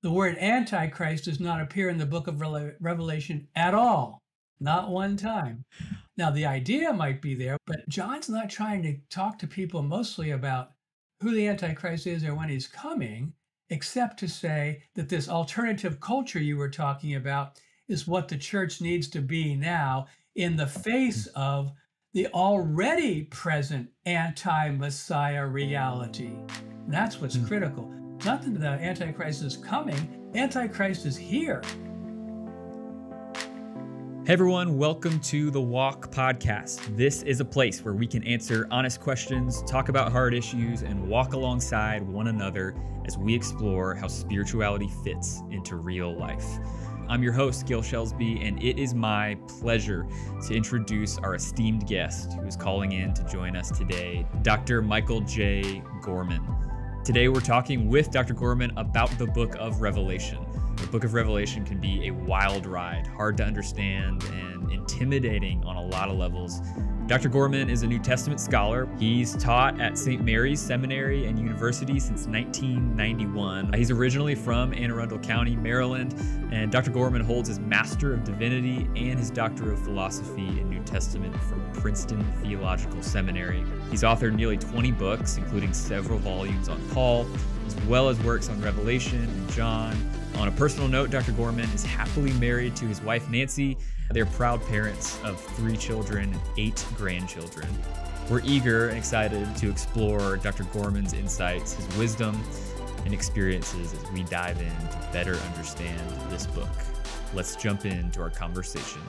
The word Antichrist does not appear in the book of Revelation at all, not one time. Now, the idea might be there, but John's not trying to talk to people mostly about who the Antichrist is or when he's coming, except to say that this alternative culture you were talking about is what the church needs to be now in the face of the already present anti-Messiah reality. And that's what's critical. Not that the Antichrist is coming, Antichrist is here. Hey everyone, welcome to the Walk Podcast. This is a place where we can answer honest questions, talk about hard issues, and walk alongside one another as we explore how spirituality fits into real life. I'm your host, Gil Shelsby, and it is my pleasure to introduce our esteemed guest who is calling in to join us today, Dr. Michael J. Gorman. Today we're talking with Dr. Gorman about the book of Revelation. The book of Revelation can be a wild ride, hard to understand and intimidating on a lot of levels. Dr. Gorman is a New Testament scholar. He's taught at St. Mary's Seminary and University since 1991. He's originally from Anne Arundel County, Maryland, and Dr. Gorman holds his Master of Divinity and his Doctor of Philosophy in New Testament from Princeton Theological Seminary. He's authored nearly 20 books, including several volumes on Paul, as well as works on Revelation and John. On a personal note, Dr. Gorman is happily married to his wife, Nancy. They're proud parents of 3 children and 8 grandchildren. We're eager and excited to explore Dr. Gorman's insights, his wisdom, and experiences as we dive in to better understand this book. Let's jump into our conversation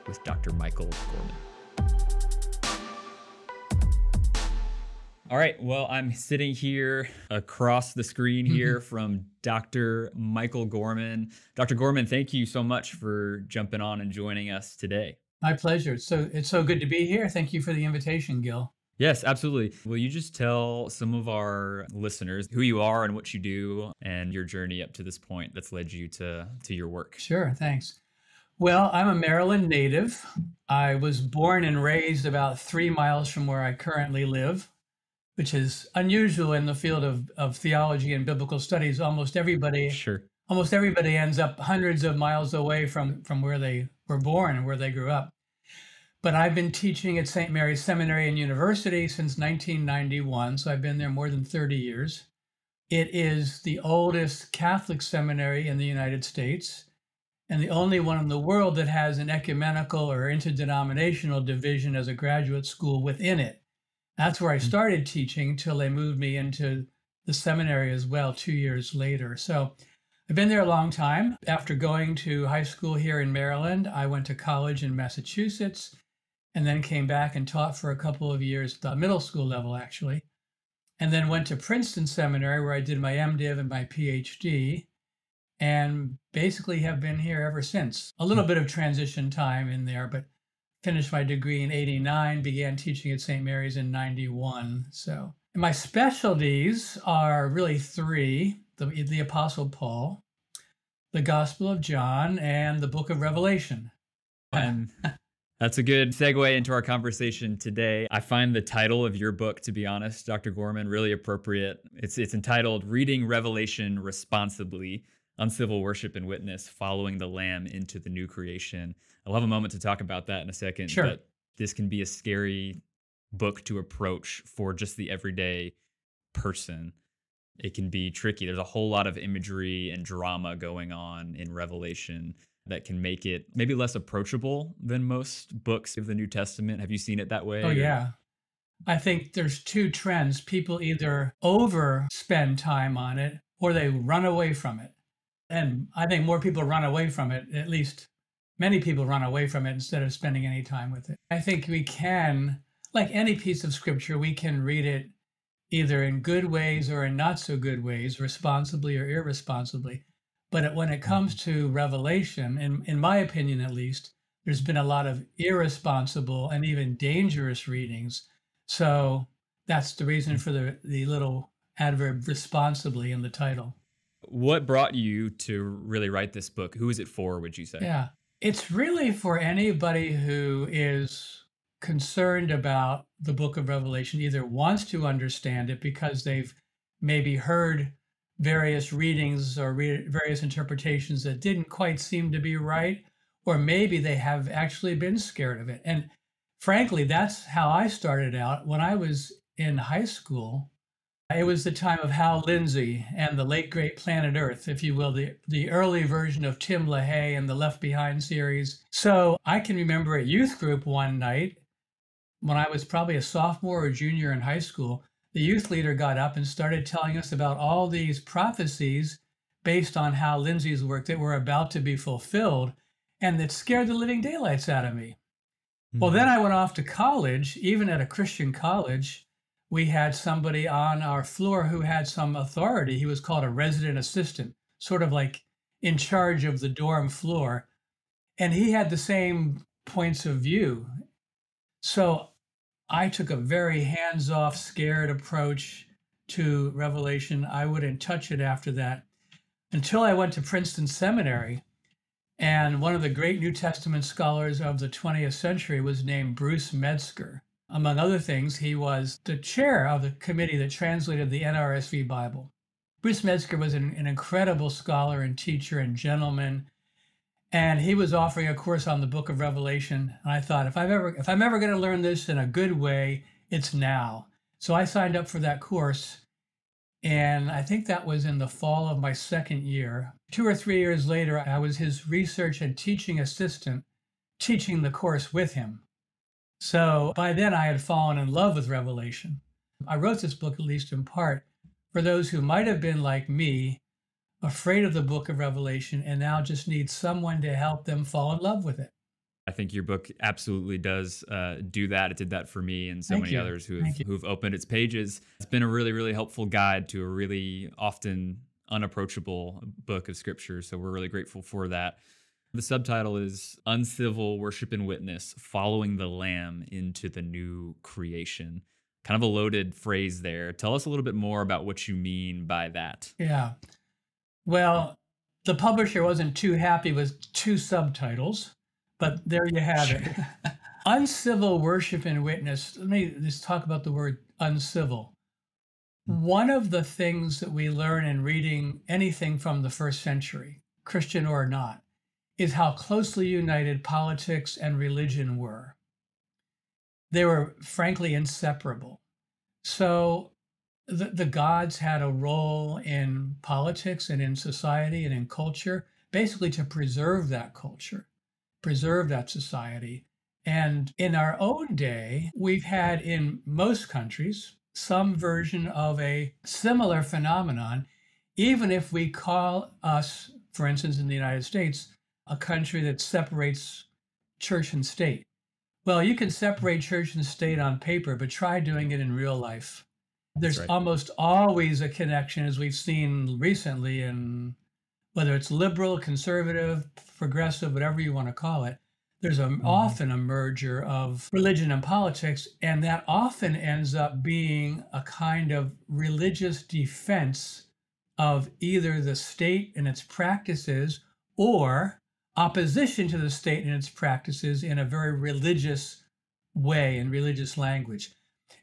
with Dr. Michael Gorman. All right, well, I'm sitting here across the screen here from Dr. Michael Gorman. Dr. Gorman, thank you so much for jumping on and joining us today. My pleasure. It's so good to be here. Thank you for the invitation, Gil. Yes, absolutely. Will you just tell some of our listeners who you are and what you do and your journey up to this point that's led you to your work? Sure, thanks. Well, I'm a Maryland native. I was born and raised about 3 miles from where I currently live, which is unusual in the field of theology and biblical studies. Almost everybody ends up hundreds of miles away from where they were born and where they grew up. But I've been teaching at St. Mary's Seminary and University since 1991, so I've been there more than 30 years. It is the oldest Catholic seminary in the United States and the only one in the world that has an ecumenical or interdenominational division as a graduate school within it. That's where I started teaching till they moved me into the seminary as well 2 years later. So I've been there a long time. After going to high school here in Maryland, I went to college in Massachusetts and then came back and taught for a couple of years at the middle school level, actually. And then went to Princeton Seminary where I did my MDiv and my PhD and basically have been here ever since. A little bit of transition time in there, but finished my degree in 89, began teaching at St. Mary's in 91. So and my specialties are really 3, the Apostle Paul, the Gospel of John, and the Book of Revelation. And that's a good segue into our conversation today. I find the title of your book, to be honest, Dr. Gorman, really appropriate. It's entitled Reading Revelation Responsibly, Uncivil Worship and Witness, Following the Lamb into the New Creation. I'll have a moment to talk about that in a second. Sure. But this can be a scary book to approach for just the everyday person. It can be tricky. There's a whole lot of imagery and drama going on in Revelation that can make it maybe less approachable than most books of the New Testament. Have you seen it that way? Oh, yeah. I think there's 2 trends. People either overspend time on it or they run away from it. And I think more people run away from it, at least many people run away from it instead of spending any time with it. I think we can, like any piece of scripture, we can read it either in good ways or in not so good ways, responsibly or irresponsibly. But when it comes to Revelation, in my opinion at least, there's been a lot of irresponsible and even dangerous readings. So that's the reason for the little adverb responsibly in the title. What brought you to really write this book? Who is it for, would you say? Yeah, it's really for anybody who is concerned about the book of Revelation, either wants to understand it because they've maybe heard various readings or various interpretations that didn't quite seem to be right, or maybe they have actually been scared of it. And frankly, that's how I started out when I was in high school. It was the time of Hal Lindsey and the late great Planet Earth, if you will, the early version of Tim LaHaye and the Left Behind series. So I can remember at youth group one night when I was probably a sophomore or junior in high school, the youth leader got up and started telling us about all these prophecies based on Hal Lindsey's work that were about to be fulfilled, and that scared the living daylights out of me. Well, then I went off to college. Even at a Christian college, we had somebody on our floor who had some authority. He was called a resident assistant, sort of like in charge of the dorm floor. And he had the same points of view. So I took a very hands-off, scared approach to Revelation. I wouldn't touch it after that until I went to Princeton Seminary. And one of the great New Testament scholars of the 20th century was named Bruce Metzger. Among other things, he was the chair of the committee that translated the NRSV Bible. Bruce Metzger was an incredible scholar and teacher and gentleman, and he was offering a course on the book of Revelation. And I thought, if I'm ever going to learn this in a good way, it's now. So I signed up for that course, and I think that was in the fall of my second year. 2 or 3 years later, I was his research and teaching assistant, teaching the course with him. So by then I had fallen in love with Revelation. I wrote this book, at least in part, for those who might have been like me, afraid of the book of Revelation, and now just need someone to help them fall in love with it. I think your book absolutely does do that. It did that for me and so many others who've opened its pages. It's been a really, really helpful guide to a really often unapproachable book of scripture. So we're really grateful for that. The subtitle is Uncivil Worship and Witness, Following the Lamb into the New Creation. Kind of a loaded phrase there. Tell us a little bit more about what you mean by that. Yeah. Well, the publisher wasn't too happy with 2 subtitles, but there you have it. Uncivil Worship and Witness. Let me just talk about the word uncivil. One of the things that we learn in reading anything from the first century, Christian or not, is how closely united politics and religion were. They were frankly inseparable. So the gods had a role in politics and in society and in culture, basically to preserve that culture, preserve that society. And in our own day, we've had in most countries some version of a similar phenomenon, even if we call us, for instance, in the United States, a country that separates church and state. Well, you can separate church and state on paper, but try doing it in real life. There's almost always a connection, as we've seen recently, in whether it's liberal, conservative, progressive, whatever you want to call it. There's often a merger of religion and politics, and that often ends up being a kind of religious defense of either the state and its practices or opposition to the state and its practices in a very religious way and religious language.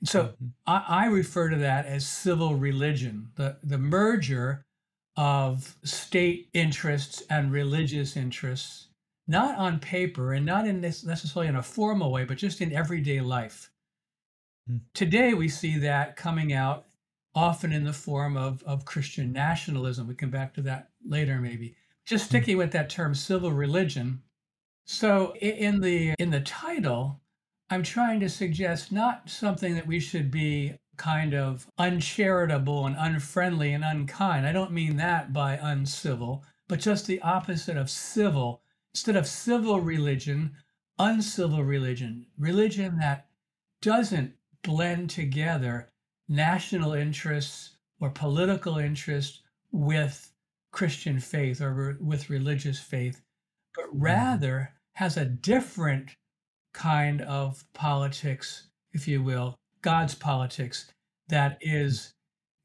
So I refer to that as civil religion, the merger of state interests and religious interests, not on paper and not in necessarily in a formal way, but just in everyday life. Today, we see that coming out often in the form of Christian nationalism. We come back to that later, maybe. Just sticking with that term, civil religion. So in the title, I'm trying to suggest not something that we should be kind of uncharitable and unfriendly and unkind. I don't mean that by uncivil, but just the opposite of civil. Instead of civil religion, uncivil religion, religion that doesn't blend together national interests or political interests with Christian faith or with religious faith, but rather has a different kind of politics, if you will, God's politics, that is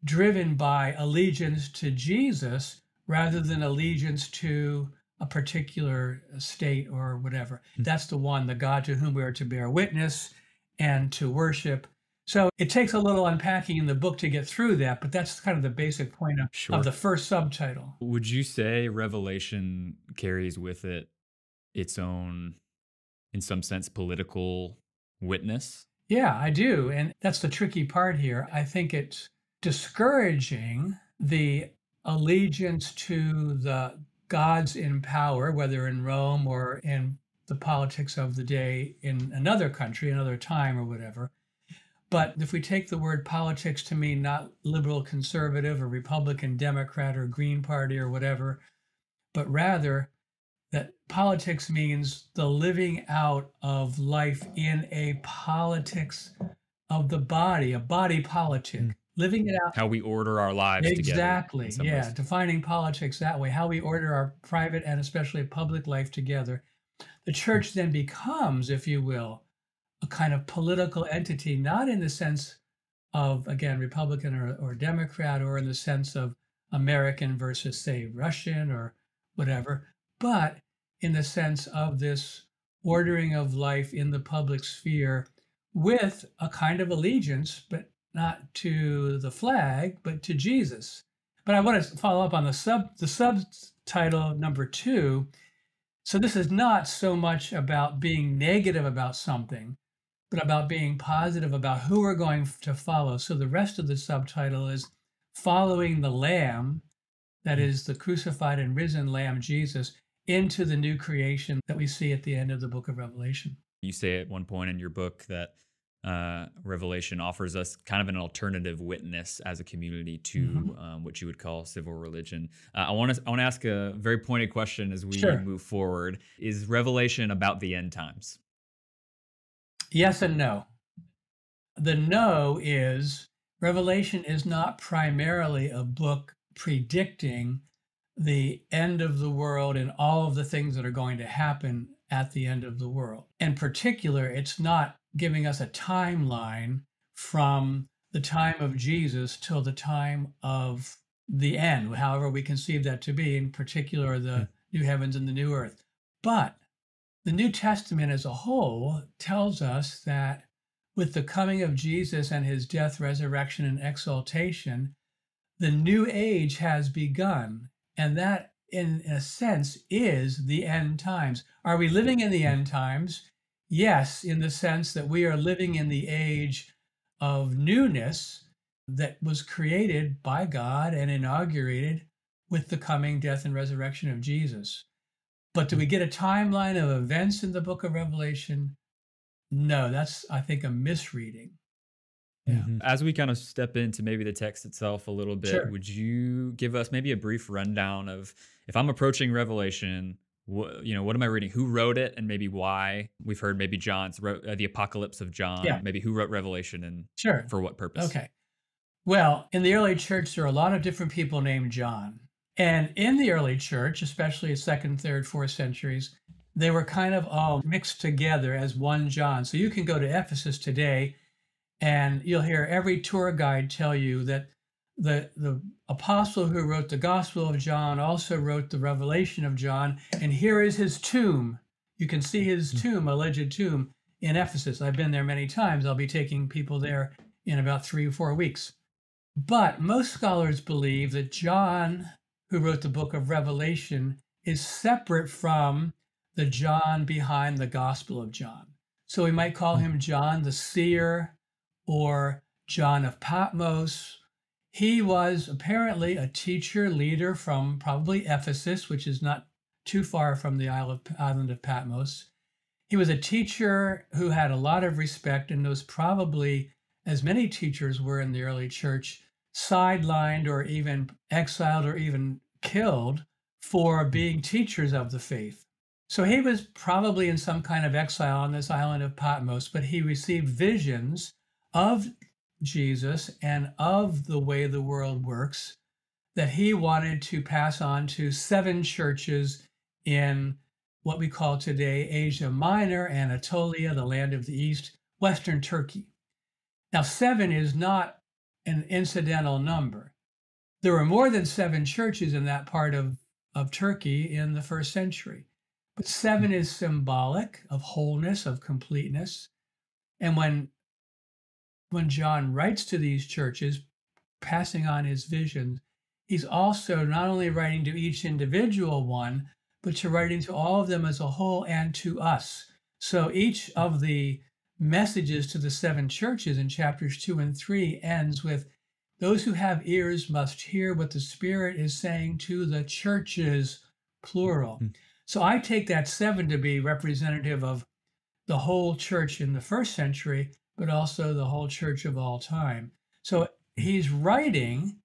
driven by allegiance to Jesus rather than allegiance to a particular state or whatever. That's the one, the God to whom we are to bear witness and to worship. So it takes a little unpacking in the book to get through that, but that's kind of the basic point of Sure. the first subtitle. Would you say Revelation carries with it its own, in some sense, political witness? Yeah, I do. And that's the tricky part here. I think it's discouraging the allegiance to the gods in power, whether in Rome or in the politics of the day in another country, another time, or whatever. But if we take the word politics to mean not liberal, conservative, or Republican, Democrat, or Green Party, or whatever, but rather that politics means the living out of life in a politics of the body, a body politic, living it out. How we order our lives together in Exactly. some Yeah. ways. Defining politics that way, how we order our private and especially public life together. The church then becomes, if you will, a kind of political entity, not in the sense of, again, Republican or Democrat, or in the sense of American versus, say, Russian or whatever, but in the sense of this ordering of life in the public sphere with a kind of allegiance, but not to the flag, but to Jesus. But I want to follow up on the subtitle number 2. So this is not so much about being negative about something, but about being positive about who we're going to follow. So the rest of the subtitle is following the Lamb, that is the crucified and risen Lamb, Jesus, into the new creation that we see at the end of the book of Revelation. You say at one point in your book that Revelation offers us kind of an alternative witness as a community to what you would call civil religion. I want to ask a very pointed question as we Sure. move forward. Is Revelation about the end times? Yes and no. The no is Revelation is not primarily a book predicting the end of the world and all of the things that are going to happen at the end of the world. In particular, it's not giving us a timeline from the time of Jesus till the time of the end, however we conceive that to be, in particular, the new heavens and the new earth. But the New Testament as a whole tells us that with the coming of Jesus and his death, resurrection, and exaltation, the new age has begun. And that, in a sense, is the end times. Are we living in the end times? Yes, in the sense that we are living in the age of newness that was created by God and inaugurated with the coming death and resurrection of Jesus. But do we get a timeline of events in the book of Revelation? No, that's, I think, a misreading. Yeah. As we kind of step into maybe the text itself a little bit, Sure. would you give us maybe a brief rundown of, if I'm approaching Revelation, what am I reading? Who wrote it, and maybe why? We've heard maybe John's wrote the Apocalypse of John. Yeah. Maybe who wrote Revelation and Sure. for what purpose? Okay. Well, in the early church, there are a lot of different people named John. And in the early church, especially second, third, fourth centuries, they were kind of all mixed together as one John. So you can go to Ephesus today and you'll hear every tour guide tell you that the apostle who wrote the Gospel of John also wrote the Revelation of John. And here is his tomb. You can see his tomb, alleged tomb, in Ephesus. I've been there many times. I'll be taking people there in about 3 or 4 weeks. But most scholars believe that John, who wrote the book of Revelation, is separate from the John behind the Gospel of John. So we might call him John the Seer or John of Patmos. He was apparently a teacher, leader from probably Ephesus, which is not too far from the island of Patmos. He was a teacher who had a lot of respect and was probably, as many teachers were in the early church, sidelined or even exiled or even killed for being teachers of the faith. So he was probably in some kind of exile on this island of Patmos, but he received visions of Jesus and of the way the world works that he wanted to pass on to 7 churches in what we call today Asia Minor, Anatolia, the land of the East, Western Turkey. Now, 7 is not an incidental number. There were more than 7 churches in that part of Turkey in the first century. But 7 is symbolic of wholeness, of completeness. And when when John writes to these churches, passing on his vision, he's also not only writing to each individual one, but to writing to all of them as a whole and to us. So each of the messages to the 7 churches in chapters 2 and 3 ends with, those who have ears must hear what the Spirit is saying to the churches, plural. So I take that 7 to be representative of the whole church in the first century, but also the whole church of all time. So he's writing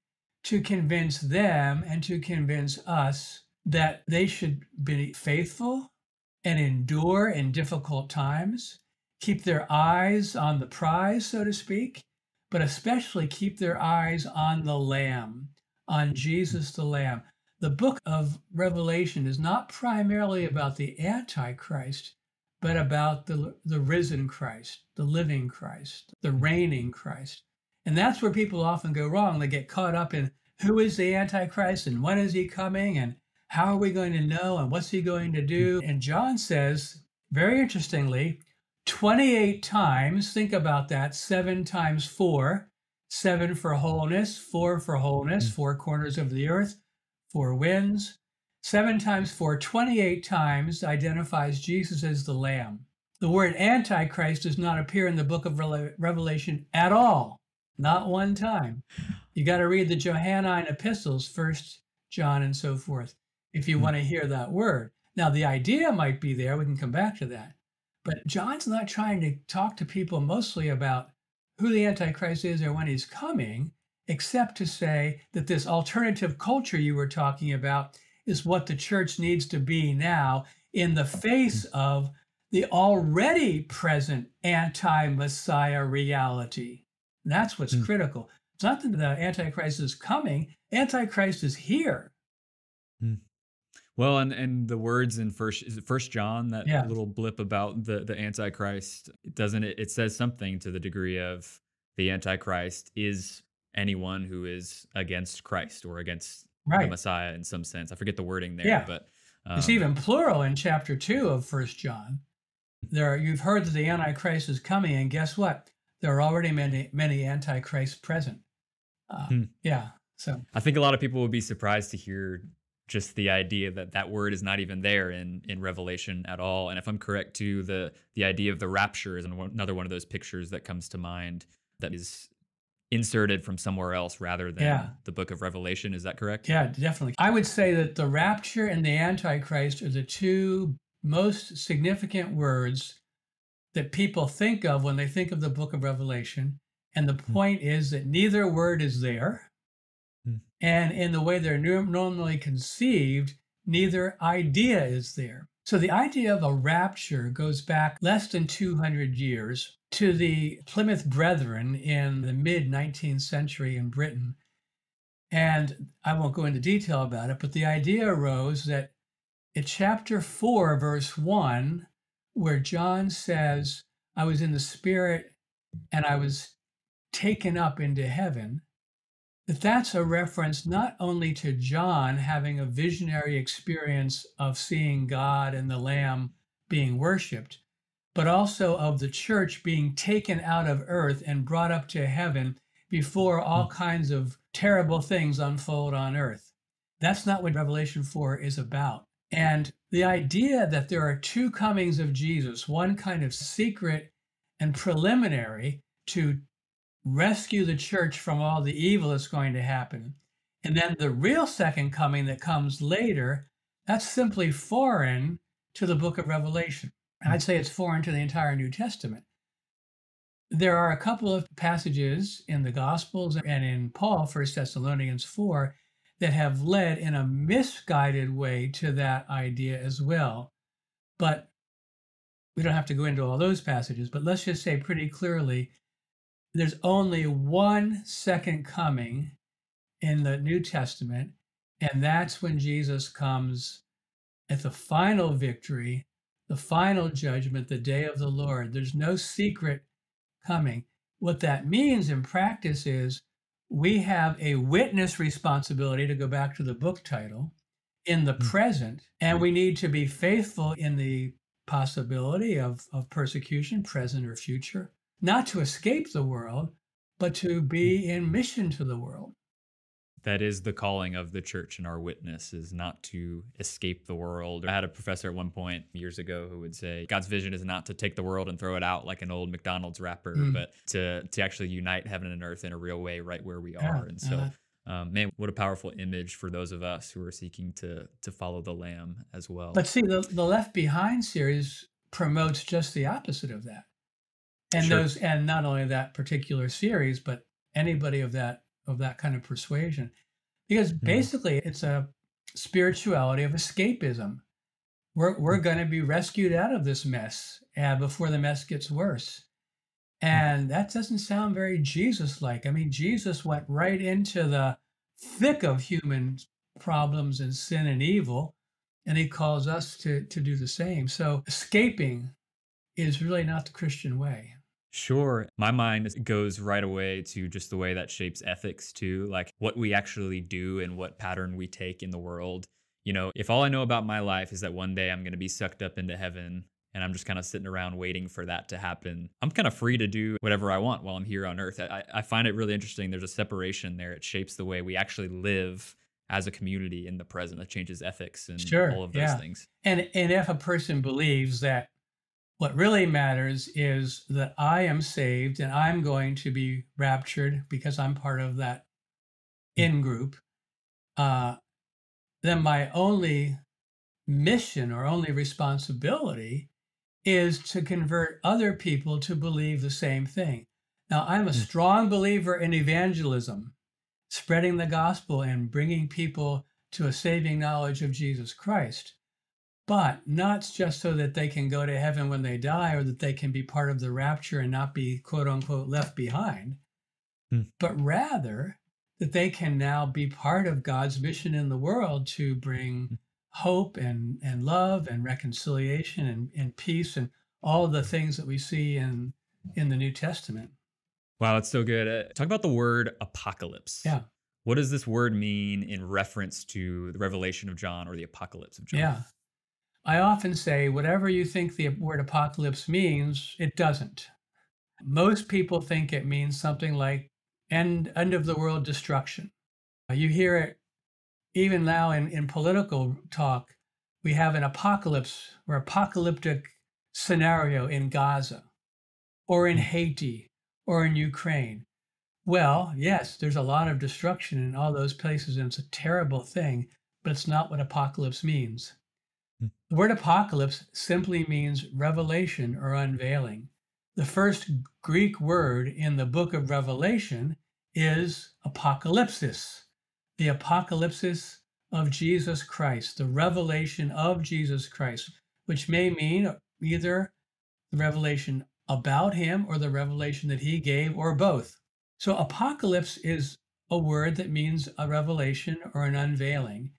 to convince them and to convince us that they should be faithful and endure in difficult times, keep their eyes on the prize, so to speak, but especially keep their eyes on the Lamb, on Jesus the Lamb. The book of Revelation is not primarily about the Antichrist, but about the risen Christ, the living Christ, the reigning Christ. And that's where people often go wrong. They get caught up in who is the Antichrist and when is he coming and how are we going to know and what's he going to do? And John says, very interestingly, 28 times, think about that, 7 times 4, 7 for wholeness, 4 for wholeness, 4 corners of the earth, 4 winds. 7 times 4, 28 times identifies Jesus as the Lamb. The word Antichrist does not appear in the book of Revelation at all, not one time. You got to read the Johannine epistles, 1 John and so forth, if you want to hear that word. Now, the idea might be there. We can come back to that. But John's not trying to talk to people mostly about who the Antichrist is or when he's coming, except to say that this alternative culture you were talking about is what the church needs to be now in the face of the already present anti-Messiah reality. And that's what's critical. It's not that the Antichrist is coming. Antichrist is here. Well, and the words in First John, that little blip about the Antichrist, it says something to the degree of the Antichrist is anyone who is against Christ or against the Messiah in some sense. I forget the wording there, but it's even plural in chapter 2 of First John. You've heard that the Antichrist is coming, and guess what? There are already many Antichrists present. So I think a lot of people would be surprised to hear just the idea that word is not even there in Revelation at all. And if I'm correct too, the idea of the rapture is another one of those pictures that comes to mind that is inserted from somewhere else rather than the book of Revelation. Is that correct? Yeah, definitely. I would say that the rapture and the Antichrist are the 2 most significant words that people think of when they think of the book of Revelation. And the point is that neither word is there. And in the way they're normally conceived, neither idea is there. So the idea of a rapture goes back less than 200 years to the Plymouth Brethren in the mid-19th century in Britain. And I won't go into detail about it, but the idea arose that in chapter 4, verse 1, where John says, I was in the Spirit and I was taken up into heaven, that's a reference not only to John having a visionary experience of seeing God and the Lamb being worshiped, but also of the church being taken out of earth and brought up to heaven before all kinds of terrible things unfold on earth. That's not what Revelation 4 is about. And the idea that there are 2 comings of Jesus, one kind of secret and preliminary to rescue the church from all the evil that's going to happen, and then the real second coming that comes later, that's simply foreign to the book of Revelation. I'd say it's foreign to the entire New Testament. There are a couple of passages in the Gospels and in Paul, 1 Thessalonians 4, that have led in a misguided way to that idea as well. But we don't have to go into all those passages, but let's just say pretty clearly, there's only one second coming in the New Testament, and that's when Jesus comes at the final victory, the final judgment, the day of the Lord. There's no secret coming. What that means in practice is we have a witness responsibility, to go back to the book title, in the present, and we need to be faithful in the possibility of persecution, present or future. not to escape the world, but to be in mission to the world. That is the calling of the church and our witness, is not to escape the world. I had a professor at one point years ago who would say God's vision is not to take the world and throw it out like an old McDonald's wrapper, but to actually unite heaven and earth in a real way right where we are. And so, man, what a powerful image for those of us who are seeking to follow the Lamb as well. But see, the Left Behind series promotes just the opposite of that. And and not only that particular series, but anybody of that kind of persuasion, because basically it's a spirituality of escapism. We're going to be rescued out of this mess before the mess gets worse. And that doesn't sound very Jesus-like. I mean, Jesus went right into the thick of human problems and sin and evil, and he calls us to do the same. So escaping is really not the Christian way. Sure. My mind goes right away to just the way that shapes ethics too, like what we actually do and what pattern we take in the world. You know, if all I know about my life is that one day I'm going to be sucked up into heaven and I'm just kind of sitting around waiting for that to happen, I'm kind of free to do whatever I want while I'm here on earth. I find it really interesting. There's a separation there. It shapes the way we actually live as a community in the present. It changes ethics and all of those things. And if a person believes that what really matters is that I am saved and I'm going to be raptured because I'm part of that in-group, then my only mission or only responsibility is to convert other people to believe the same thing. Now, I'm a strong believer in evangelism, spreading the gospel and bringing people to a saving knowledge of Jesus Christ. But not just so that they can go to heaven when they die or that they can be part of the rapture and not be, quote unquote, left behind, but rather that they can now be part of God's mission in the world to bring hope and love and reconciliation and peace and all of the things that we see in the New Testament. Wow, that's so good. Talk about the word apocalypse. Yeah. What does this word mean in reference to the revelation of John or the apocalypse of John? Yeah. I often say, whatever you think the word apocalypse means, it doesn't. Most people think it means something like end of the world destruction. You hear it even now in political talk. We have an apocalypse or apocalyptic scenario in Gaza or in Haiti or in Ukraine. Well, yes, there's a lot of destruction in all those places, and it's a terrible thing, but it's not what apocalypse means. The word apocalypse simply means revelation or unveiling. The first Greek word in the book of Revelation is apocalypsis, the apocalypsis of Jesus Christ, the revelation of Jesus Christ, which may mean either the revelation about him or the revelation that he gave, or both. So apocalypse is a word that means a revelation or an unveiling.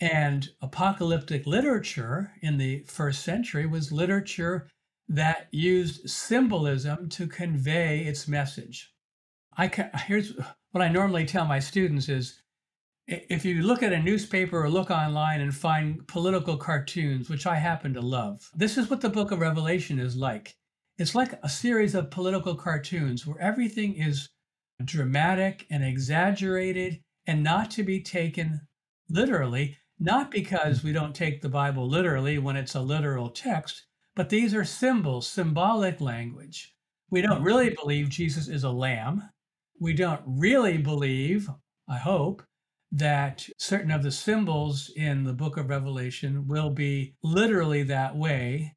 And apocalyptic literature in the first century was literature that used symbolism to convey its message. Here's what I normally tell my students is, if you look at a newspaper or look online and find political cartoons, which I happen to love, this is what the book of Revelation is like. It's like a series of political cartoons where everything is dramatic and exaggerated and not to be taken literally. Not because we don't take the Bible literally when it's a literal text, but these are symbols, symbolic language. We don't really believe Jesus is a lamb. We don't really believe, I hope, that certain of the symbols in the book of Revelation will be literally that way.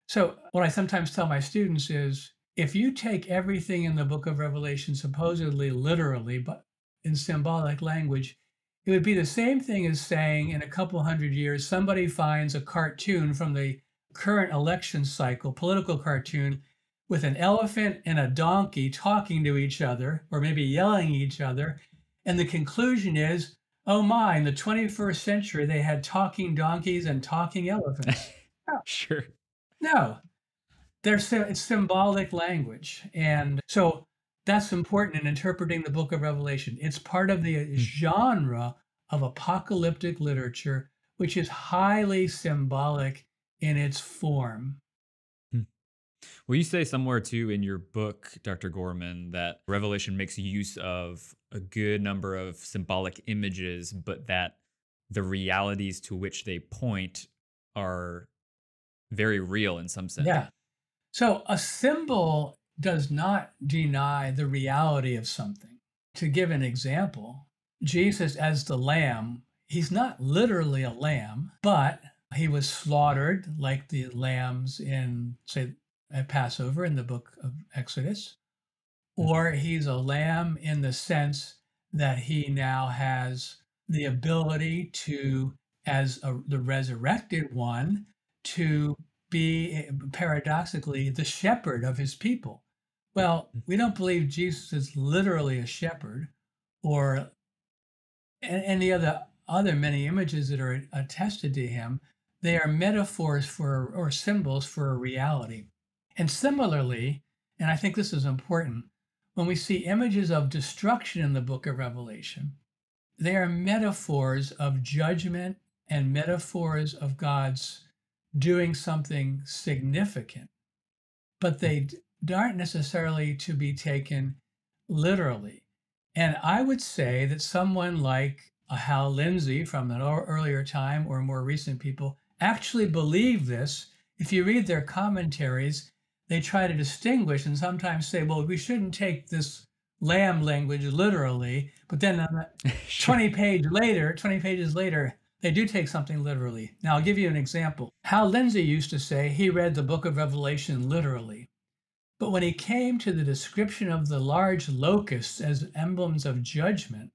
So what I sometimes tell my students is, if you take everything in the book of Revelation supposedly literally, but in symbolic language, it would be the same thing as saying in a couple hundred years, somebody finds a cartoon from the current election cycle, political cartoon, with an elephant and a donkey talking to each other, or maybe yelling at each other. And the conclusion is, oh my, in the 21st century, they had talking donkeys and talking elephants. No. Sure. No, it's symbolic language. And so that's important in interpreting the book of Revelation. It's part of the genre of apocalyptic literature, which is highly symbolic in its form. Well, you say somewhere too in your book, Dr. Gorman, that Revelation makes use of a good number of symbolic images, but that the realities to which they point are very real in some sense. Yeah. So a symbol does not deny the reality of something. To give an example, Jesus as the lamb, he's not literally a lamb, but he was slaughtered like the lambs in, say, at Passover in the book of Exodus, or he's a lamb in the sense that he now has the ability to, as the resurrected one, to be paradoxically the shepherd of his people. Well, we don't believe Jesus is literally a shepherd, or any other many images that are attested to him. They are metaphors for or symbols for a reality. And similarly, and I think this is important, when we see images of destruction in the book of Revelation, they are metaphors of judgment and metaphors of God's doing something significant, but they aren't necessarily to be taken literally. And I would say that someone like a Hal Lindsey from an earlier time or more recent people actually believe this. If you read their commentaries, they try to distinguish and sometimes say, well, we shouldn't take this lamb language literally, but then on the 20 pages later, they do take something literally. Now, I'll give you an example. Hal Lindsey used to say he read the book of Revelation literally. But when he came to the description of the large locusts as emblems of judgment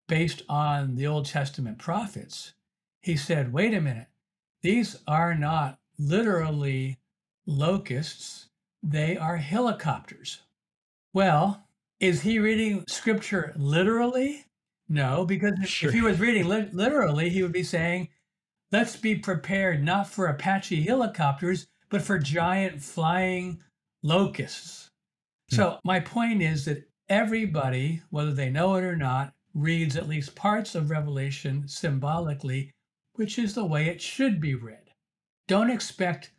based on the Old Testament prophets, he said, wait a minute, these are not literally locusts, they are helicopters. Well, is he reading scripture literally? No, because if he was reading literally, he would be saying, let's be prepared not for Apache helicopters, but for giant flying locusts. So my point is that everybody, whether they know it or not, reads at least parts of Revelation symbolically, which is the way it should be read. Don't expect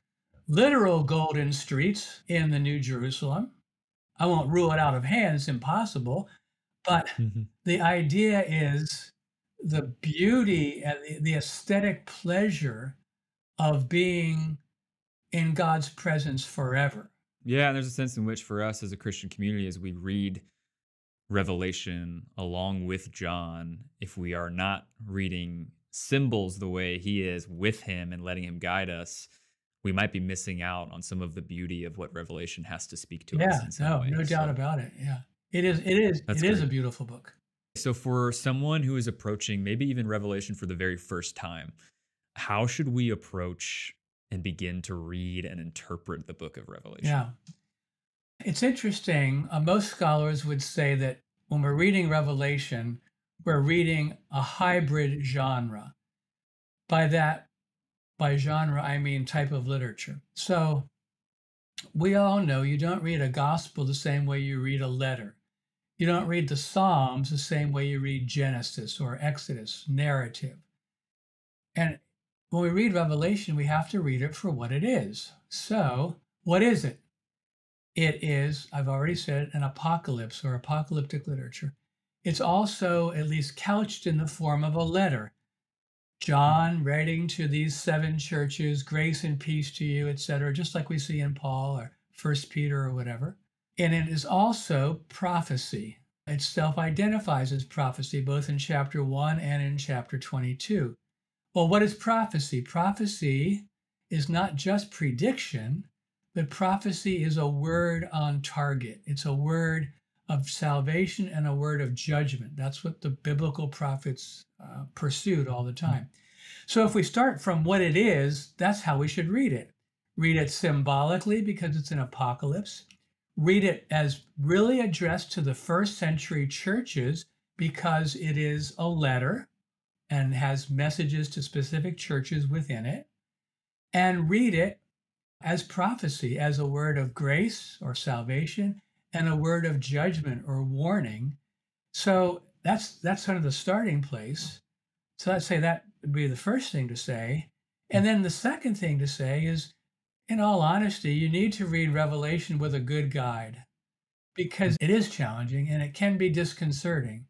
literal golden streets in the New Jerusalem. I won't rule it out of hand, it's impossible. But the idea is the beauty and the aesthetic pleasure of being in God's presence forever. Yeah, and there's a sense in which for us as a Christian community, as we read Revelation along with John, if we are not reading symbols the way he is with him and letting him guide us, we might be missing out on some of the beauty of what Revelation has to speak to us in some way. No doubt about it. Yeah, it is a beautiful book. So for someone who is approaching maybe even Revelation for the very first time, how should we approach and begin to read and interpret the book of Revelation? Yeah. It's interesting. Most scholars would say that when we're reading Revelation, we're reading a hybrid genre. By genre, I mean type of literature. So we all know you don't read a gospel the same way you read a letter. You don't read the Psalms the same way you read Genesis or Exodus, narrative. And when we read Revelation, we have to read it for what it is. So what is it? It is, I've already said, an apocalypse or apocalyptic literature. It's also at least couched in the form of a letter. John writing to these 7 churches, grace and peace to you, etc., just like we see in Paul or 1 Peter or whatever. And it is also prophecy. It self-identifies as prophecy, both in chapter 1 and in chapter 22. Well, what is prophecy? Prophecy is not just prediction, but prophecy is a word on target. It's a word of salvation and a word of judgment. That's what the biblical prophets pursued all the time. So if we start from what it is, that's how we should read it. Read it symbolically because it's an apocalypse. Read it as really addressed to the first century churches because it is a letter and has messages to specific churches within it. And read it as prophecy, as a word of grace or salvation and a word of judgment or warning. So that's kind of the starting place. So I'd say that would be the first thing to say. And then the second thing to say is, in all honesty, you need to read Revelation with a good guide because it is challenging and it can be disconcerting.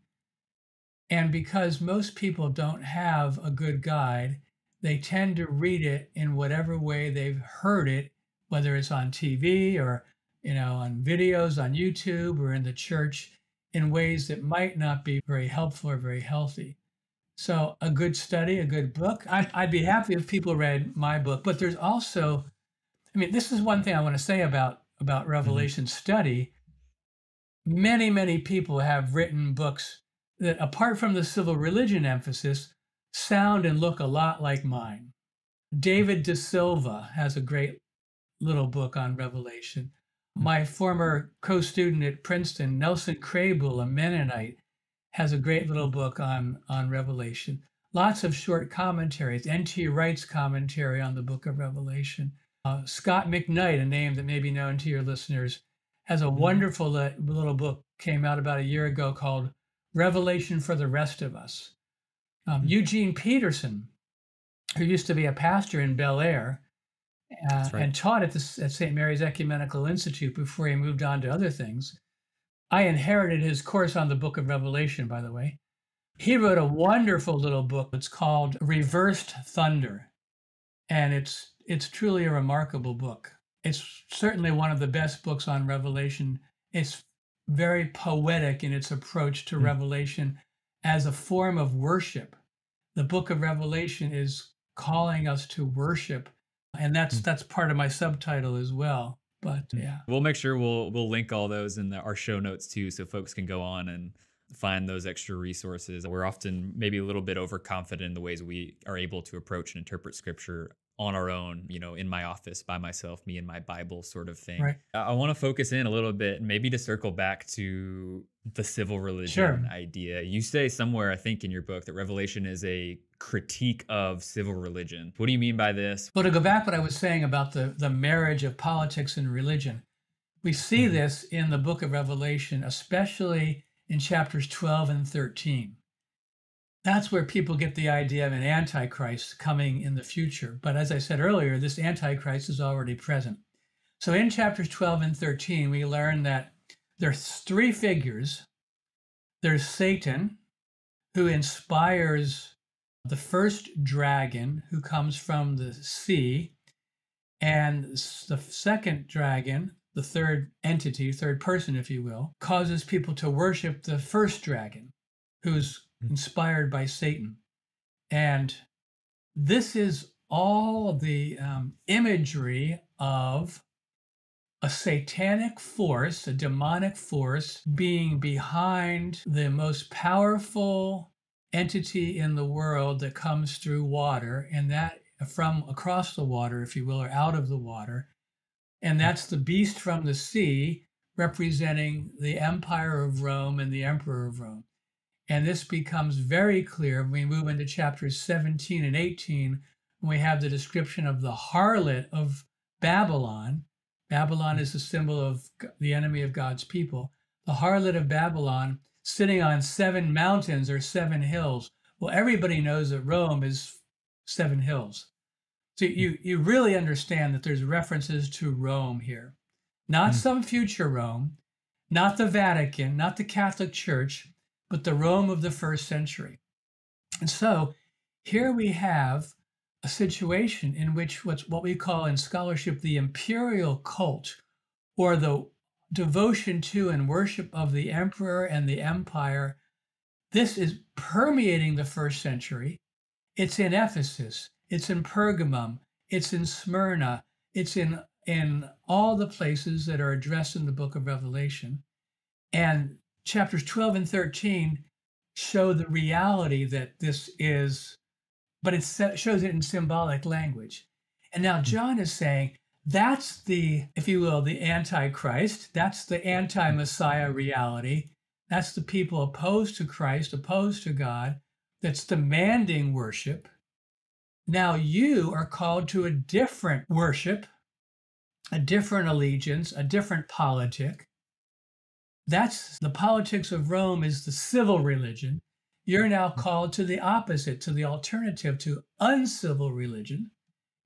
And because most people don't have a good guide, they tend to read it in whatever way they've heard it, whether it's on TV or, on videos on YouTube or in the church, in ways that might not be very helpful or very healthy. So a good study, a good book. I'd be happy if people read my book, but there's also, this is one thing I want to say about Revelation study. Many, many people have written books that, apart from the civil religion emphasis, sound and look a lot like mine. David De Silva has a great little book on Revelation. My former co-student at Princeton, Nelson Crable, a Mennonite, has a great little book on Revelation. Lots of short commentaries. N.T. Wright's commentary on the book of Revelation. Scott McKnight, a name that may be known to your listeners, has a wonderful little book, came out about a year ago, called Revelation for the Rest of Us. Eugene Peterson, who used to be a pastor in Bel Air and taught at St. Mary's Ecumenical Institute before he moved on to other things. I inherited his course on the book of Revelation, by the way. He wrote a wonderful little book. It's called Reversed Thunder. And it's truly a remarkable book. It's certainly one of the best books on Revelation. It's very poetic in its approach to Revelation as a form of worship. The book of Revelation is calling us to worship. And that's part of my subtitle as well. But yeah, we'll make sure we'll link all those in our show notes too, so folks can go on and find those extra resources. We're often maybe a little bit overconfident in the ways we are able to approach and interpret scripture on our own, in my office by myself, me and my Bible sort of thing. Right. I want to focus in a little bit, maybe to circle back to the civil religion idea. You say somewhere, I think in your book, that Revelation is a critique of civil religion. What do you mean by this? Well, to go back what I was saying about the marriage of politics and religion, we see this in the book of Revelation, especially in chapters 12 and 13. That's where people get the idea of an antichrist coming in the future. But as I said earlier, this antichrist is already present. So in chapters 12 and 13, we learn that there's three figures. There's Satan, who inspires the first dragon, who comes from the sea, and the second dragon, the third entity, third person, if you will, causes people to worship the first dragon, who's inspired by Satan. And this is all the imagery of a satanic force, a demonic force, being behind the most powerful entity in the world that comes through water, and that from across the water, if you will, or out of the water. And that's the beast from the sea, representing the Empire of Rome and the Emperor of Rome. And this becomes very clear when we move into chapters 17 and 18, when we have the description of the harlot of Babylon. Babylon is the symbol of the enemy of God's people. The harlot of Babylon sitting on 7 mountains or 7 hills. Well, everybody knows that Rome is 7 hills. So you really understand that there's references to Rome here. Not some future Rome, not the Vatican, not the Catholic Church, but the Rome of the first century. And so here we have a situation in which what we call in scholarship the imperial cult, or the devotion to and worship of the emperor and the empire. This is permeating the first century. It's in Ephesus, it's in Pergamum, it's in Smyrna, it's in all the places that are addressed in the book of Revelation. And chapters 12 and 13 show the reality that this is, but it shows it in symbolic language. And now John is saying that's the, if you will, the Antichrist, that's the anti-Messiah reality. That's the people opposed to Christ, opposed to God, that's demanding worship. Now you are called to a different worship, a different allegiance, a different politic. That's the politics of Rome is the civil religion. You're now called to the opposite, to the alternative, to uncivil religion,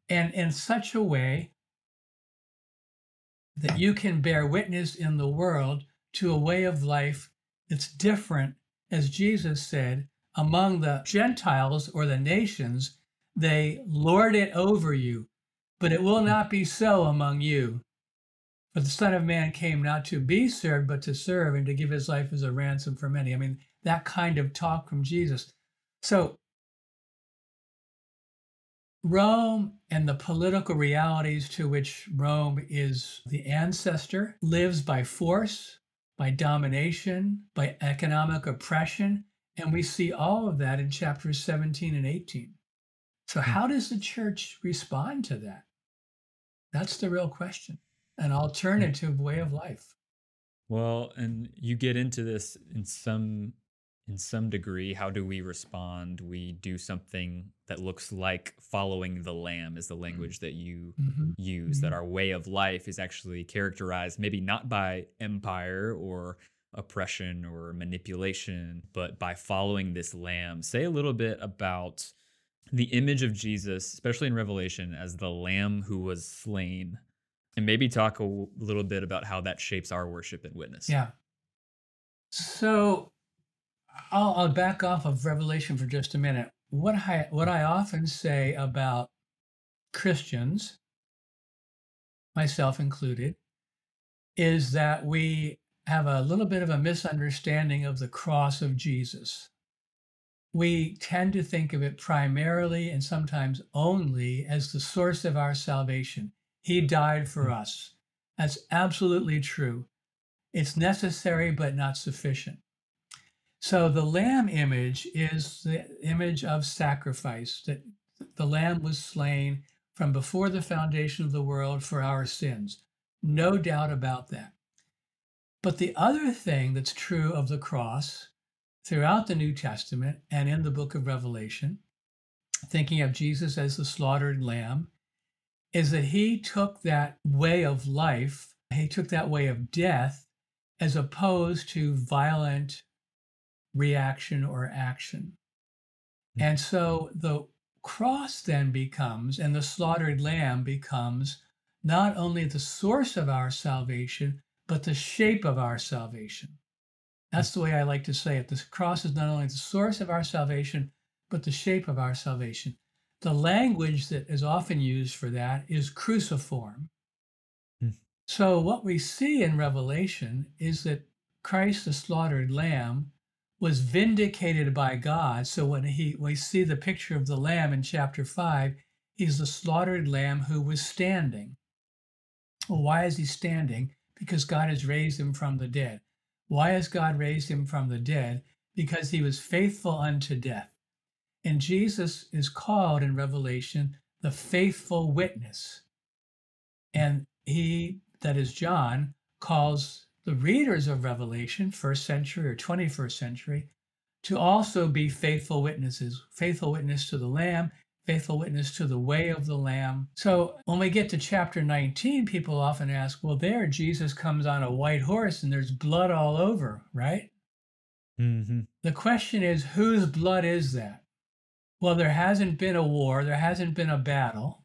and in such a way that you can bear witness in the world to a way of life that's different. As Jesus said, among the Gentiles or the nations, they lord it over you, but it will not be so among you. For the Son of Man came not to be served, but to serve and to give his life as a ransom for many. I mean, that kind of talk from Jesus. So Rome and the political realities to which Rome is the ancestor lives by force, by domination, by economic oppression. And we see all of that in chapters 17 and 18. So how does the church respond to that? That's the real question. An alternative way of life. Well, and you get into this in some degree. How do we respond? We do something that looks like following the Lamb is the language that you use, that our way of life is actually characterized maybe not by empire or oppression or manipulation, but by following this Lamb. Say a little bit about the image of Jesus, especially in Revelation, as the Lamb who was slain, and maybe talk a little bit about how that shapes our worship and witness. Yeah. So I'll back off of Revelation for just a minute. What I often say about Christians, myself included, is that we have a little bit of a misunderstanding of the cross of Jesus. We tend to think of it primarily and sometimes only as the source of our salvation. He died for us. That's absolutely true. It's necessary, but not sufficient. So the lamb image is the image of sacrifice, that the lamb was slain from before the foundation of the world for our sins. No doubt about that. But the other thing that's true of the cross throughout the New Testament and in the book of Revelation, thinking of Jesus as the slaughtered lamb, is that he took that way of life, he took that way of death, as opposed to violent reaction or action. And so the cross then becomes, and the slaughtered lamb becomes, not only the source of our salvation, but the shape of our salvation. That's the way I like to say it. The cross is not only the source of our salvation, but the shape of our salvation. The language that is often used for that is cruciform. So what we see in Revelation is that Christ, the slaughtered lamb, was vindicated by God. So when we see the picture of the lamb in chapter 5, he's the slaughtered lamb who was standing. Well, why is he standing? Because God has raised him from the dead. Why has God raised him from the dead? Because he was faithful unto death. And Jesus is called in Revelation the faithful witness. And he, that is John, calls the readers of Revelation, 1st century or 21st century, to also be faithful witnesses, faithful witness to the Lamb, faithful witness to the way of the Lamb. So when we get to chapter 19, people often ask, well, there Jesus comes on a white horse and there's blood all over, right? The question is, whose blood is that? Well, there hasn't been a war, there hasn't been a battle.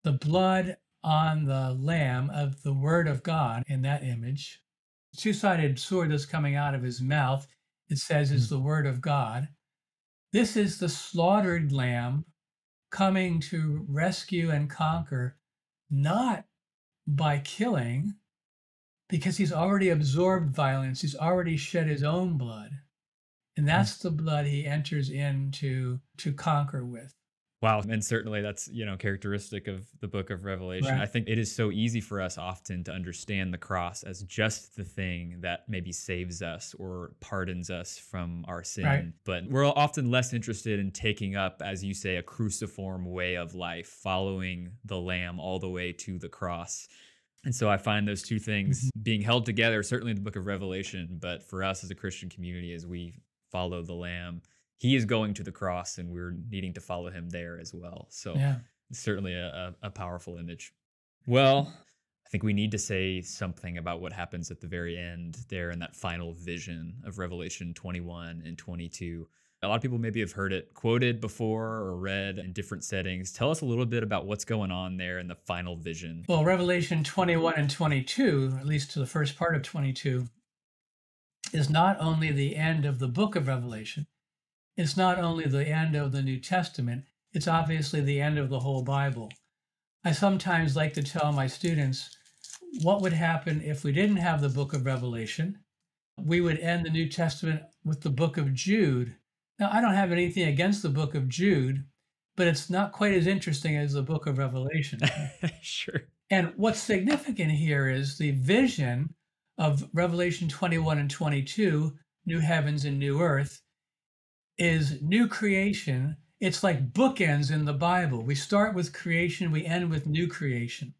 The blood on the Lamb of the Word of God in that image, the two-sided sword that's coming out of his mouth, it says is the Word of God. This is the slaughtered Lamb coming to rescue and conquer, not by killing, because he's already absorbed violence, he's already shed his own blood. And that's the blood he enters into to conquer with. Wow. And certainly that's, characteristic of the book of Revelation. Right. I think it is so easy for us often to understand the cross as just the thing that maybe saves us or pardons us from our sin. Right. But we're often less interested in taking up, as you say, a cruciform way of life, following the Lamb all the way to the cross. And so I find those two things being held together, certainly in the book of Revelation, but for us as a Christian community, as we follow the Lamb, he is going to the cross and we're needing to follow him there as well. So it's certainly a powerful image. Well, I think we need to say something about what happens at the very end there in that final vision of Revelation 21 and 22. A lot of people maybe have heard it quoted before or read in different settings. Tell us a little bit about what's going on there in the final vision. Well, Revelation 21 and 22, at least to the first part of 22, is not only the end of the book of Revelation, it's not only the end of the New Testament, it's obviously the end of the whole Bible. I sometimes like to tell my students what would happen if we didn't have the book of Revelation. We would end the New Testament with the book of Jude. Now, I don't have anything against the book of Jude, but it's not quite as interesting as the book of Revelation. Sure. And what's significant here is the vision of Revelation 21 and 22, new heavens and new earth, is new creation. It's like bookends in the Bible. We start with creation, we end with new creation.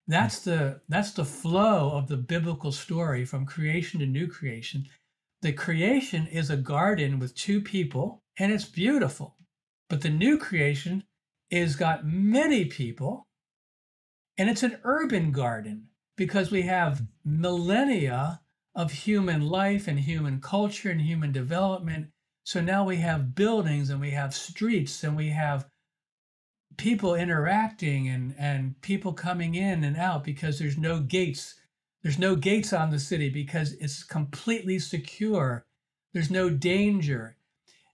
That's the flow of the biblical story from creation to new creation. The creation is a garden with two people, and it's beautiful. But the new creation is got many people, and it's an urban garden because we have millennia of human life and human culture and human development. So now we have buildings and we have streets and we have people interacting and people coming in and out because there's no gates. There's no gates on the city because it's completely secure. There's no danger.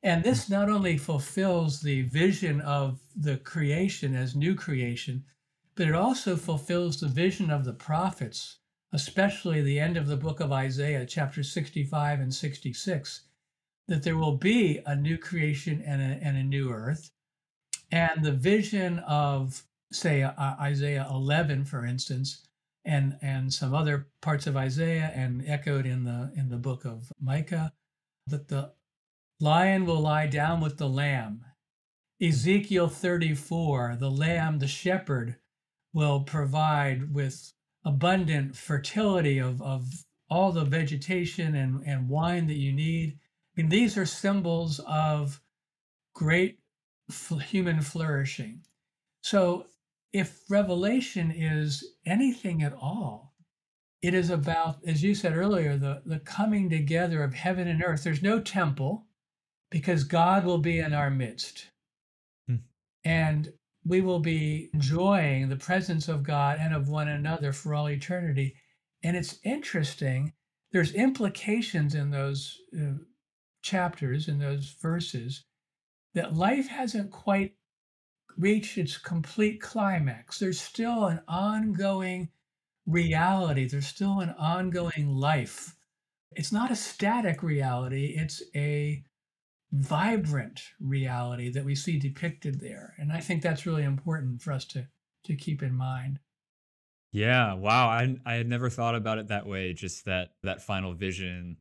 And this not only fulfills the vision of the creation as new creation, but it also fulfills the vision of the prophets, especially the end of the book of Isaiah, chapter 65 and 66, that there will be a new creation and a new earth. And the vision of, say, Isaiah 11, for instance, and some other parts of Isaiah and echoed in the book of Micah, that the lion will lie down with the lamb. Ezekiel 34, the lamb, the shepherd, will provide with abundant fertility of all the vegetation and wine that you need. I mean, these are symbols of great human flourishing. So if Revelation is anything at all, it is about, as you said earlier, the coming together of heaven and earth. There's no temple because God will be in our midst. And we will be enjoying the presence of God and of one another for all eternity. And it's interesting, there's implications in those chapters, in those verses, that life hasn't quite reached its complete climax. There's still an ongoing reality. There's still an ongoing life. It's not a static reality. It's a vibrant reality that we see depicted there. And I think that's really important for us to keep in mind. Yeah. Wow. I had never thought about it that way. Just that final vision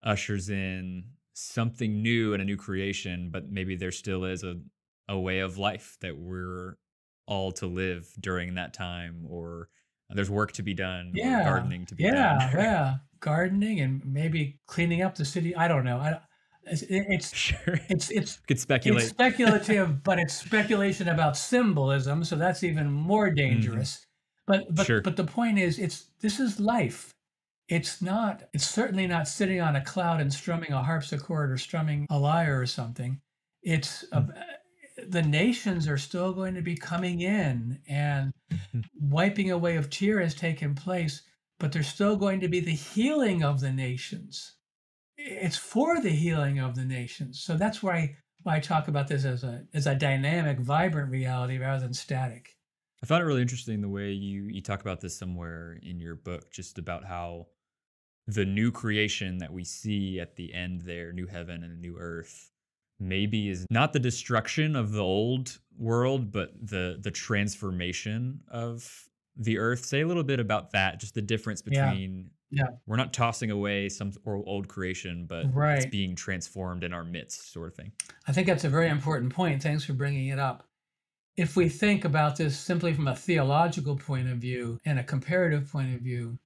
ushers in something new and a new creation, but maybe there still is a way of life that we're all to live during that time, or there's work to be done, or gardening to be done. Yeah. Gardening and maybe cleaning up the city. I don't know. It's sure. It's could speculate. It's speculative, but it's speculation about symbolism, so that's even more dangerous. Sure. But the point is, this is life. It's certainly not sitting on a cloud and strumming a harpsichord or strumming a lyre or something. It's the nations are still going to be coming in, and wiping away of tear has taken place, but there's still going to be the healing of the nations. It's for the healing of the nations. So that's why I talk about this as a dynamic, vibrant reality rather than static. I found it really interesting the way you talk about this somewhere in your book, just about how the new creation that we see at the end there, new heaven and a new earth, maybe is not the destruction of the old world, but the transformation of the earth. Say a little bit about that, just the difference between we're not tossing away some old creation, but it's being transformed in our midst, sort of thing. I think that's a very important point. Thanks for bringing it up. If we think about this simply from a theological point of view and a comparative point of view,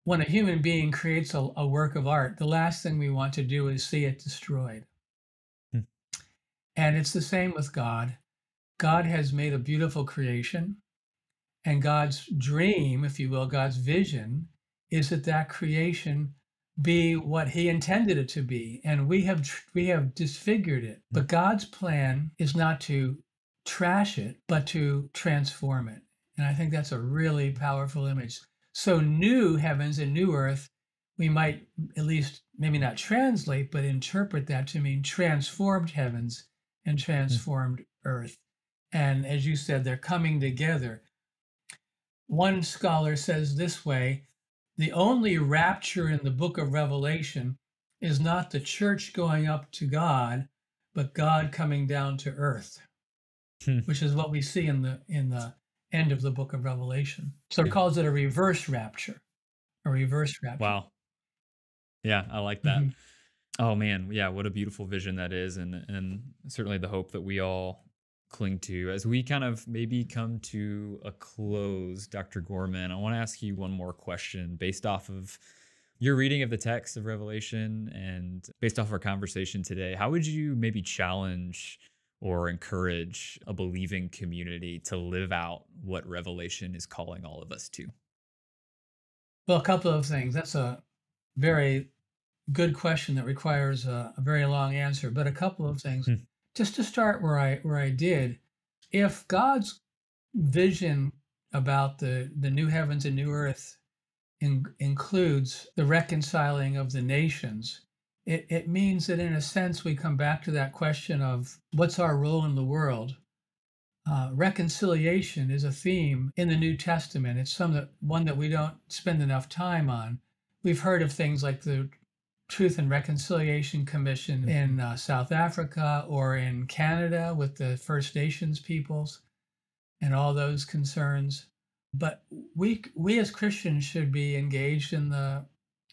when a human being creates a work of art, the last thing we want to do is see it destroyed. And it's the same with God. God has made a beautiful creation, and God's dream, if you will, God's vision, is that creation be what he intended it to be, and we have disfigured it. But God's plan is not to trash it, but to transform it. And I think that's a really powerful image. So new heavens and new earth, we might at least maybe not translate, but interpret that to mean transformed heavens and transformed earth. And as you said, they're coming together. One scholar says this way: the only rapture in the book of Revelation is not the church going up to God, but God coming down to earth, which is what we see in the end of the book of Revelation. So it calls it a reverse rapture, Wow. Yeah, I like that. Oh man, yeah, what a beautiful vision that is, and certainly the hope that we all cling to. As we kind of maybe come to a close, Dr. Gorman, I want to ask you one more question based off of your reading of the text of Revelation and based off our conversation today. How would you maybe challenge or encourage a believing community to live out what Revelation is calling all of us to? Well, a couple of things. That's a very good question that requires a very long answer, but a couple of things. Just to start where I did, if God's vision about the new heavens and new earth includes the reconciling of the nations, it means that in a sense we come back to that question of what's our role in the world. Reconciliation is a theme in the New Testament. It's one that we don't spend enough time on. We've heard of things like the Truth and Reconciliation Commission in South Africa or in Canada with the First Nations peoples and all those concerns. But we as Christians should be engaged in the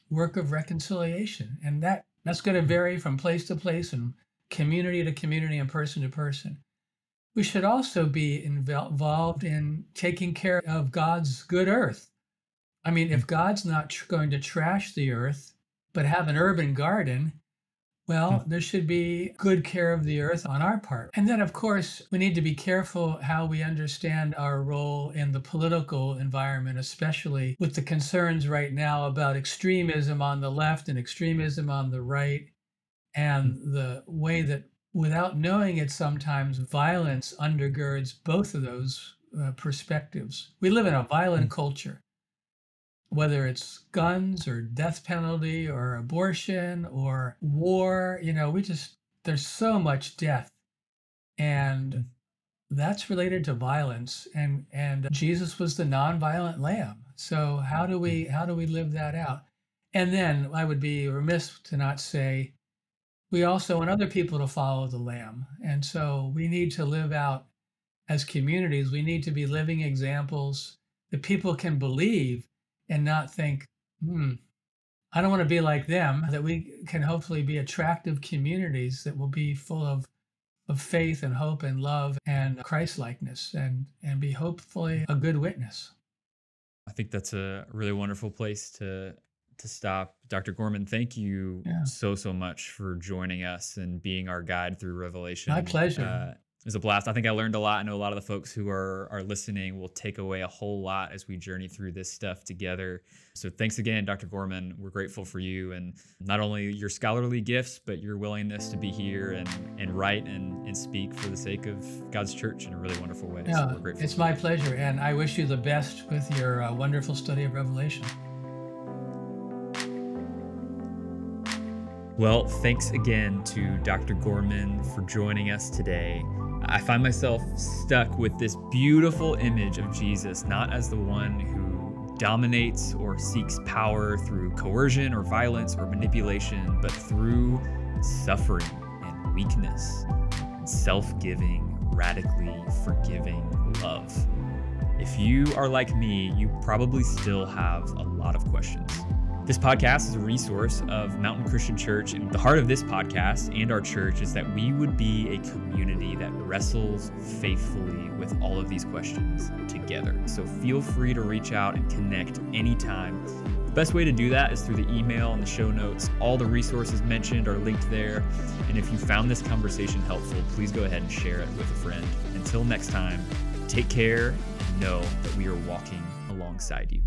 work of reconciliation. And that's going to vary from place to place and community to community and person to person. We should also be involved in taking care of God's good earth. I mean, if God's not going to trash the earth, but have an urban garden, well, there should be good care of the earth on our part. And then, of course, we need to be careful how we understand our role in the political environment, especially with the concerns right now about extremism on the left and extremism on the right, and the way that, without knowing it, sometimes violence undergirds both of those perspectives. We live in a violent culture. Whether it's guns or death penalty or abortion or war, there's so much death. And that's related to violence. And Jesus was the nonviolent lamb. So how do we live that out? And then I would be remiss to not say, we also want other people to follow the lamb. And so we need to live out as communities. We need to be living examples that people can believe and not think, I don't want to be like them, that we can hopefully be attractive communities that will be full of faith and hope and love and Christ-likeness and be hopefully a good witness. I think that's a really wonderful place to stop. Dr. Gorman, thank you so much for joining us and being our guide through Revelation. My pleasure. It was a blast. I think I learned a lot. I know a lot of the folks who are listening will take away a whole lot as we journey through this stuff together. So thanks again, Dr. Gorman. We're grateful for you and not only your scholarly gifts, but your willingness to be here and write and speak for the sake of God's church in a really wonderful way. Yeah, so we're grateful. It's my pleasure. And I wish you the best with your wonderful study of Revelation. Well, thanks again to Dr. Gorman for joining us today. I find myself stuck with this beautiful image of Jesus, not as the one who dominates or seeks power through coercion or violence or manipulation, but through suffering and weakness, and self-giving, radically forgiving love. If you are like me, you probably still have a lot of questions. This podcast is a resource of Mountain Christian Church, and the heart of this podcast and our church is that we would be a community that wrestles faithfully with all of these questions together. So feel free to reach out and connect anytime. The best way to do that is through the email and the show notes. All the resources mentioned are linked there. And if you found this conversation helpful, please go ahead and share it with a friend. Until next time, take care and know that we are walking alongside you.